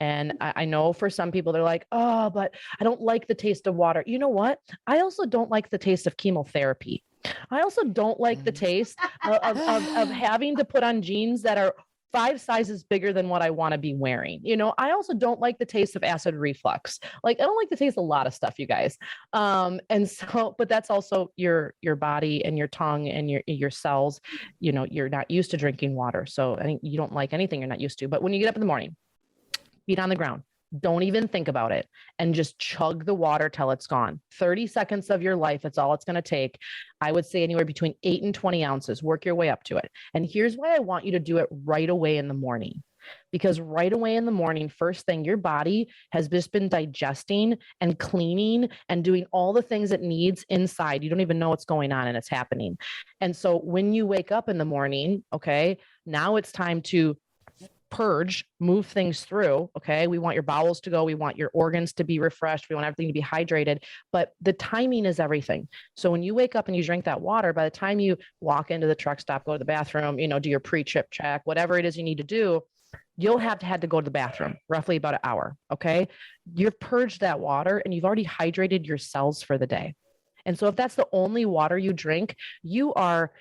And I know for some people, they're like, oh, but I don't like the taste of water. You know what? I also don't like the taste of chemotherapy. I also don't like the taste of having to put on jeans that are 5 sizes bigger than what I want to be wearing. I also don't like the taste of acid reflux. Like, I don't like the taste of a lot of stuff, you guys. But that's also your body and your tongue and your cells. You're not used to drinking water. So I think you don't like anything you're not used to. But when you get up in the morning, feet on the ground, don't even think about it, and just chug the water till it's gone. 30 seconds of your life, it's all it's going to take. I would say anywhere between 8 and 20 ounces. Work your way up to it. And here's why I want you to do it right away in the morning. Because right away in the morning, first thing, your body has just been digesting and cleaning and doing all the things it needs inside. You don't even know what's going on and it's happening. And so when you wake up in the morning, okay, now it's time to purge, move things through. Okay. We want your bowels to go. We want your organs to be refreshed. We want everything to be hydrated, but the timing is everything. So when you wake up and you drink that water, by the time you walk into the truck stop, go to the bathroom, do your pre-trip check, whatever it is you need to do, you'll have had to go to the bathroom roughly about an hour. Okay. You've purged that water and you've already hydrated your cells for the day. And so if that's the only water you drink, you are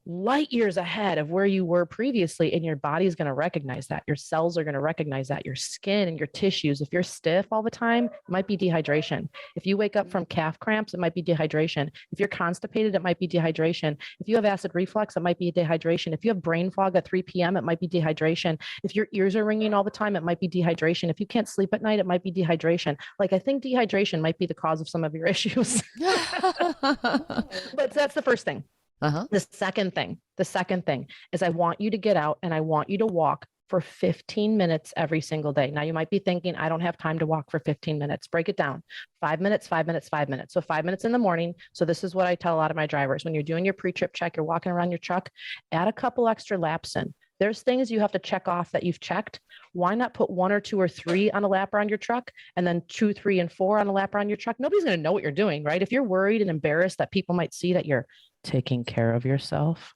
light years ahead of where you were previously, and your body is going to recognize that. Your cells are going to recognize that. Your skin and your tissues. If you're stiff all the time, it might be dehydration. If you wake up from calf cramps, it might be dehydration. If you're constipated, it might be dehydration. If you have acid reflux, it might be dehydration. If you have brain fog at 3 p.m., it might be dehydration. If your ears are ringing all the time, it might be dehydration. If you can't sleep at night, it might be dehydration. Like, I think dehydration might be the cause of some of your issues. But that's the first thing. Uh-huh. The second thing is I want you to get out and I want you to walk for 15 minutes every single day. Now you might be thinking, I don't have time to walk for 15 minutes. Break it down. 5 minutes, 5 minutes, 5 minutes. So 5 minutes in the morning. So this is what I tell a lot of my drivers. When you're doing your pre-trip check, you're walking around your truck, add a couple extra laps in. There's things you have to check off that you've checked. Why not put 1 or 2 or 3 on a lap around your truck, and then 2, 3, and 4 on a lap around your truck? Nobody's going to know what you're doing, right? If you're worried and embarrassed that people might see that you're taking care of yourself,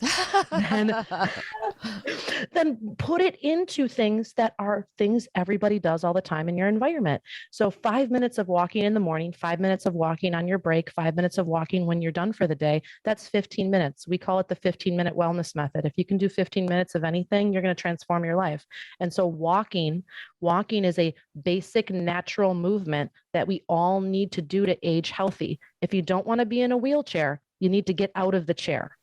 then put it into things that are things everybody does all the time in your environment. So 5 minutes of walking in the morning, 5 minutes of walking on your break, 5 minutes of walking when you're done for the day. That's 15 minutes. We call it the 15-minute wellness method. If you can do 15 minutes of anything, you're going to transform your life. And so walking is a basic natural movement that we all need to do to age healthy. If you don't want to be in a wheelchair, you need to get out of the chair.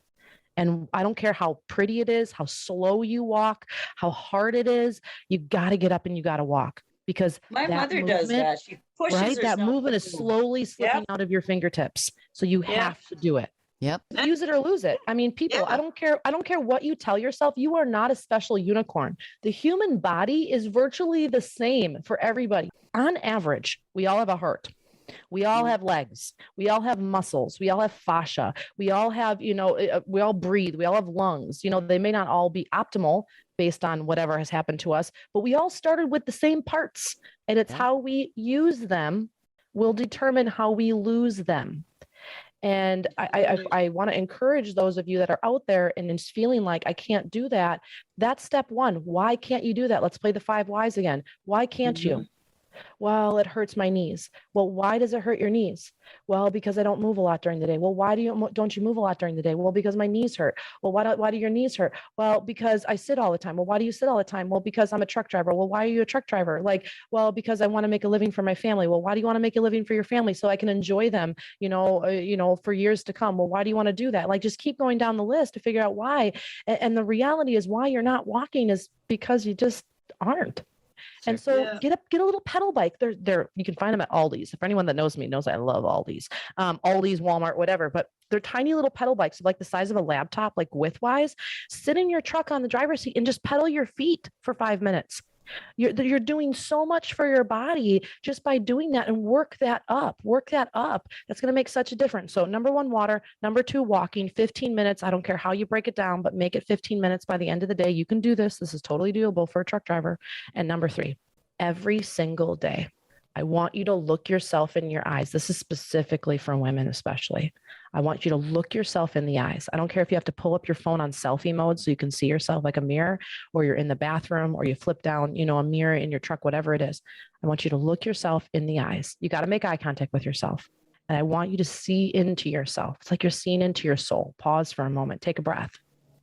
And I don't care how pretty it is, how slow you walk, how hard it is, you got to get up and you got to walk, because my mother does that. She pushes herself. That movement is slowly slipping out of your fingertips. So you have to do it. Yep. Use it or lose it. I mean, people, I don't care what you tell yourself. You are not a special unicorn. The human body is virtually the same for everybody. On average, we all have a heart. We all have legs. We all have muscles. We all have fascia. We all have, we all breathe. We all have lungs. They may not all be optimal based on whatever has happened to us, but we all started with the same parts, and it's how we use them will determine how we lose them. And I want to encourage those of you that are out there and is feeling like I can't do that. That's step 1. Why can't you do that? Let's play the 5 whys again. Why can't you? Well, it hurts my knees. Well, why does it hurt your knees? Well, because I don't move a lot during the day. Well, why don't you move a lot during the day? Well, because my knees hurt. Well, why do your knees hurt? Well, because I sit all the time. Well, why do you sit all the time? Well, because I'm a truck driver. Well, why are you a truck driver? Well, because I want to make a living for my family. Well, why do you want to make a living for your family? So I can enjoy them, for years to come. Well, why do you want to do that? Just keep going down the list to figure out why. And the reality is why you're not walking is because you just aren't. And so get a little pedal bike. They're you can find them at Aldi's. For anyone that knows me knows I love Aldi's, Walmart, whatever. But they're tiny little pedal bikes, like the size of a laptop, like width-wise. Sit in your truck on the driver's seat and just pedal your feet for 5 minutes. You're doing so much for your body just by doing that, and work that up. That's going to make such a difference. So number 1, water. Number 2, walking 15 minutes. I don't care how you break it down, but make it 15 minutes by the end of the day. You can do this. This is totally doable for a truck driver. And number 3, every single day, I want you to look yourself in your eyes. This is specifically for women, especially. I want you to look yourself in the eyes. I don't care if you have to pull up your phone on selfie mode so you can see yourself like a mirror, or you're in the bathroom, or you flip down, a mirror in your truck, whatever it is. I want you to look yourself in the eyes. You got to make eye contact with yourself. And I want you to see into yourself. It's like you're seeing into your soul. Pause for a moment, take a breath.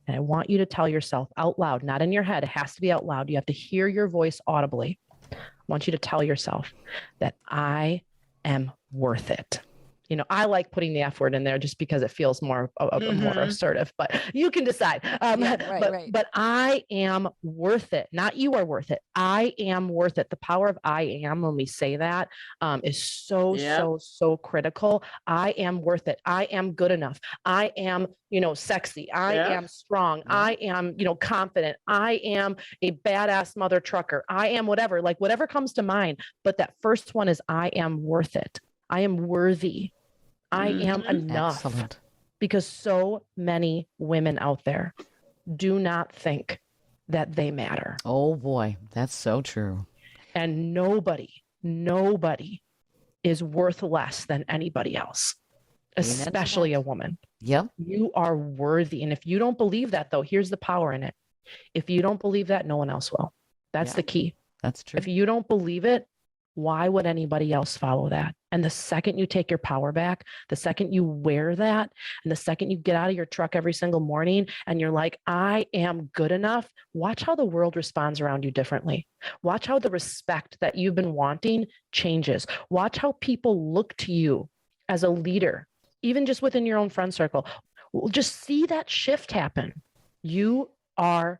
And I want you to tell yourself out loud, not in your head. It has to be out loud. You have to hear your voice audibly. I want you to tell yourself that I am worth it. I like putting the F word in there just because it feels more assertive, but you can decide. But I am worth it. Not you are worth it. I am worth it. The power of I am, when we say that, is so critical. I am worth it. I am good enough. I am, sexy. I am strong. I am, confident. I am a badass mother trucker. I am whatever, like whatever comes to mind. But that first one is I am worth it. I am worthy. I am enough. Excellent. Because so many women out there do not think that they matter. Oh boy, that's so true. And nobody is worth less than anybody else, especially a woman. Yep. You are worthy. And if you don't believe that, though, here's the power in it. If you don't believe that, no one else will. That's the key. That's true. If you don't believe it, why would anybody else follow that? And the second you take your power back, the second you wear that, and the second you get out of your truck every single morning and you're like, I am good enough, watch how the world responds around you differently. Watch how the respect that you've been wanting changes. Watch how people look to you as a leader, even just within your own friend circle. Just see that shift happen. You are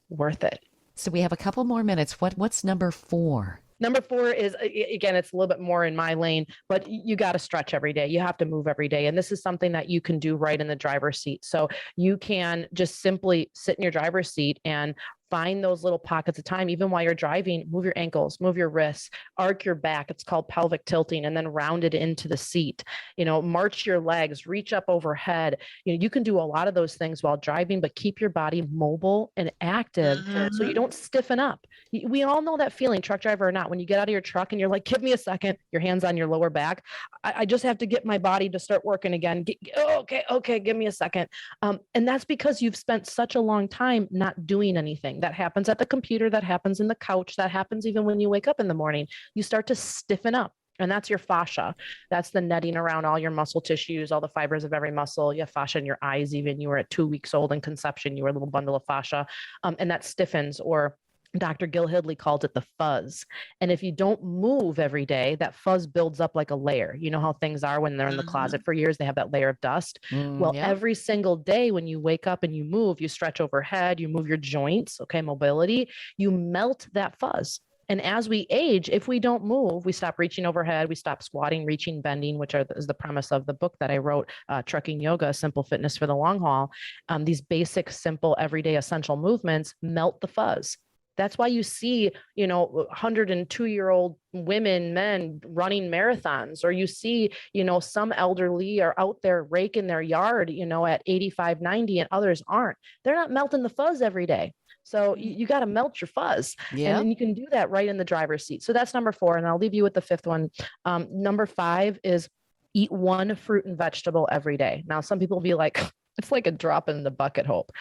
worth it. So we have a couple more minutes. What's number 4? Number 4 is, again, it's a little bit more in my lane, but you got to stretch every day. You have to move every day. And this is something that you can do right in the driver's seat. So you can just simply sit in your driver's seat and find those little pockets of time, even while you're driving. Move your ankles, move your wrists, arc your back. It's called pelvic tilting, and then round it into the seat. March your legs, reach up overhead. You can do a lot of those things while driving, but keep your body mobile and active so you don't stiffen up. We all know that feeling, truck driver or not, when you get out of your truck and you're like, give me a second, your hands on your lower back. I just have to get my body to start working again. Okay, give me a second. And that's because you've spent such a long time not doing anything. That happens at the computer, that happens in the couch, that happens even when you wake up in the morning. You start to stiffen up. And that's your fascia. That's the netting around all your muscle tissues, all the fibers of every muscle. You have fascia in your eyes. Even you were at 2 weeks old in conception, you were a little bundle of fascia. And that stiffens, or Dr. Gil Hidley called it the fuzz. And if you don't move every day, that fuzz builds up like a layer. You know how things are when they're in the closet for years, they have that layer of dust. Every single day when you wake up and you move, you stretch overhead, you move your joints, mobility, you melt that fuzz. And as we age, if we don't move, we stop reaching overhead, we stop squatting, reaching, bending, which is the premise of the book that I wrote, Trucking Yoga, Simple Fitness for the Long Haul. These basic, simple, everyday essential movements melt the fuzz. That's why you see, 102-year-old women, men running marathons, or you see, some elderly are out there raking their yard, at 85, 90, and others aren't. They're not melting the fuzz every day. So you got to melt your fuzz. Yeah. And you can do that right in the driver's seat. So that's number 4. And I'll leave you with the 5th one. Number 5 is eat 1 fruit and vegetable every day. Now, some people will be like, it's like a drop in the bucket, Hope.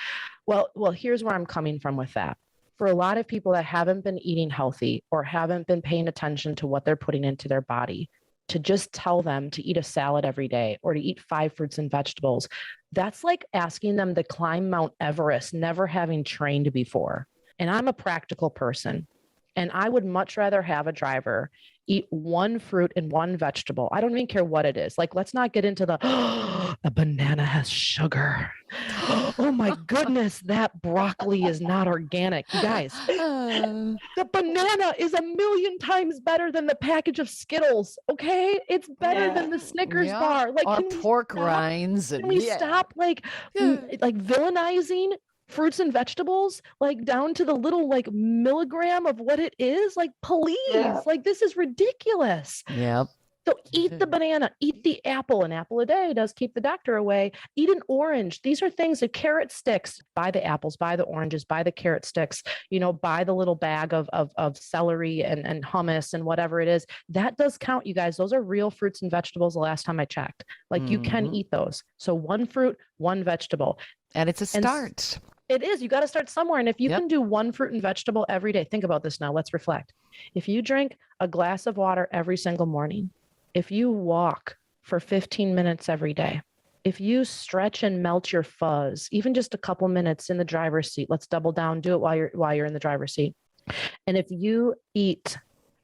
Well, here's where I'm coming from with that. For a lot of people that haven't been eating healthy or haven't been paying attention to what they're putting into their body, to just tell them to eat a salad every day or to eat 5 fruits and vegetables, that's like asking them to climb Mount Everest, never having trained before. And I'm a practical person, and I would much rather have a driver eat 1 fruit and 1 vegetable. I don't even care what it is. Like, let's not get into the, a banana has sugar. Oh my goodness, that broccoli is not organic. You guys, the banana is 1,000,000 times better than the package of Skittles. Okay. It's better than the Snickers bar. Like, or pork rinds. Can we stop like villainizing fruits and vegetables, like down to the little milligram of what it is? Like, please, like, this is ridiculous. Yep. So eat the banana, eat the apple. An apple a day does keep the doctor away. Eat an orange. These are things, the carrot sticks. Buy the apples, buy the oranges, buy the carrot sticks, buy the little bag of celery and hummus and whatever it is. That does count, you guys. Those are real fruits and vegetables the last time I checked. Like you can eat those. So one fruit, one vegetable. And it's a start. It is. You got to start somewhere. And if you can do one fruit and vegetable every day, think about this now. Let's reflect. If you drink a glass of water every single morning, if you walk for 15 minutes every day, if you stretch and melt your fuzz, even just a couple minutes in the driver's seat, let's double down, do it while you're in the driver's seat. And if you eat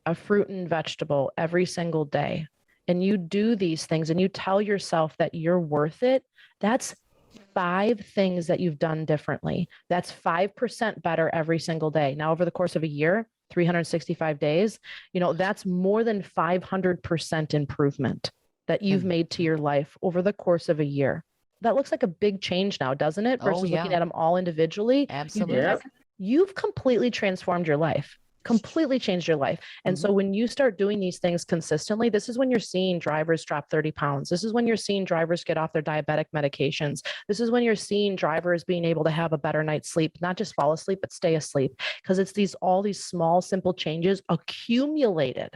a fruit and vegetable every single day, and you do these things and you tell yourself that you're worth it, that's 5 things that you've done differently. That's 5% better every single day. Now, over the course of a year, 365 days, that's more than 500% improvement that you've made to your life over the course of a year. That looks like a big change now, doesn't it? Versus looking at them all individually. Absolutely. You've completely transformed your life. Completely changed your life. And so when you start doing these things consistently, this is when you're seeing drivers drop 30 pounds. This is when you're seeing drivers get off their diabetic medications. This is when you're seeing drivers being able to have a better night's sleep, not just fall asleep, but stay asleep. Because it's all these small, simple changes accumulated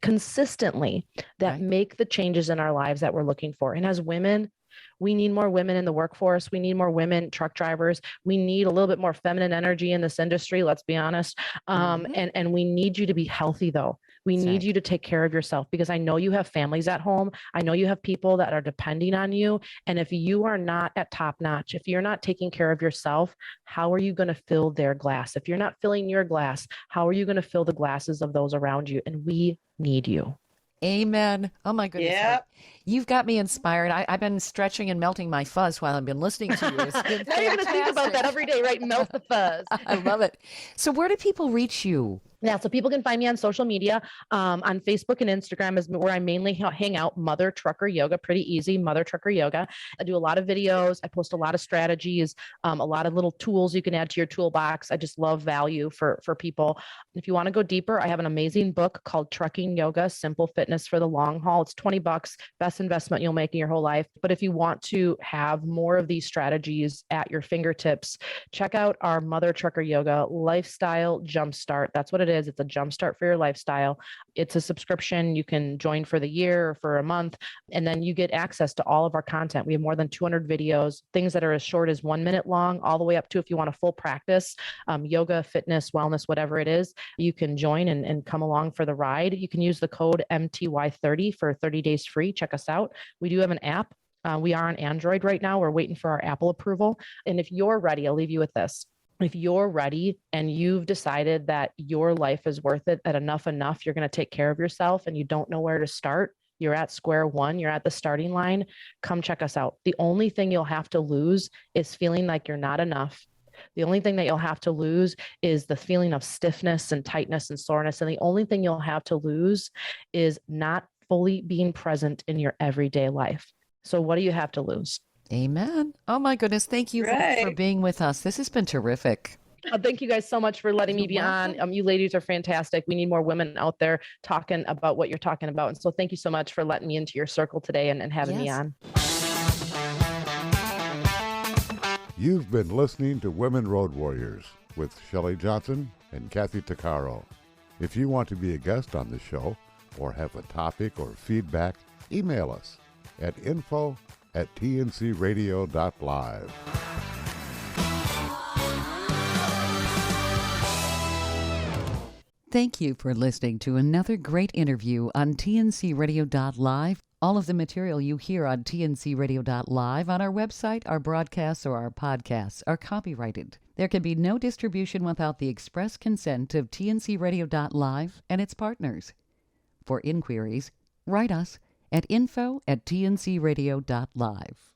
consistently that make the changes in our lives that we're looking for. And as women, we need more women in the workforce. We need more women truck drivers. We need a little bit more feminine energy in this industry. Let's be honest. And we need you to be healthy, though. We need you to take care of yourself, because I know you have families at home. I know you have people that are depending on you. And if you are not at top notch, if you're not taking care of yourself, how are you going to fill their glass? If you're not filling your glass, how are you going to fill the glasses of those around you? And we need you. Amen. Oh my goodness. Yep. You've got me inspired. I've been stretching and melting my fuzz while I've been listening to you. It's been now you're going to think about that every day, right? Melt the fuzz. I love it. So where do people reach you? Yeah, so people can find me on social media. On Facebook and Instagram is where I mainly hang out. Mother Trucker Yoga, pretty easy. Mother Trucker Yoga. I do a lot of videos. I post a lot of strategies, a lot of little tools you can add to your toolbox. I just love value for people. If you want to go deeper, I have an amazing book called Trucking Yoga, Simple Fitness for the Long Haul. It's $20, best investment you'll make in your whole life. But if you want to have more of these strategies at your fingertips, check out our Mother Trucker Yoga Lifestyle Jumpstart. That's what it is. It's a jumpstart for your lifestyle. It's a subscription. You can join for the year or for a month, and then you get access to all of our content. We have more than 200 videos, things that are as short as 1 minute long, all the way up to, if you want a full practice, yoga, fitness, wellness, whatever it is, you can join and come along for the ride. You can use the code MTY30 for 30 days free. Check us out. We do have an app. We are on Android right now. We're waiting for our Apple approval. And if you're ready, I'll leave you with this. If you're ready and you've decided that your life is worth it, that enough, you're going to take care of yourself, and you don't know where to start, you're at square one, you're at the starting line, come check us out. The only thing you'll have to lose is feeling like you're not enough. The only thing that you'll have to lose is the feeling of stiffness and tightness and soreness. And the only thing you'll have to lose is not fully being present in your everyday life. So what do you have to lose? Amen. Oh my goodness. Thank you for being with us. This has been terrific. Thank you guys so much for letting me be on. You ladies are fantastic. We need more women out there talking about what you're talking about. And so thank you so much for letting me into your circle today and having me on. You've been listening to Women Road Warriors with Shelley Johnson and Kathy Tuccaro. If you want to be a guest on the show or have a topic or feedback, email us at info@tncradio.live. Thank you for listening to another great interview on tncradio.live. All of the material you hear on tncradio.live on our website, our broadcasts, or our podcasts are copyrighted. There can be no distribution without the express consent of tncradio.live and its partners. For inquiries, write us at info@tncradio.live.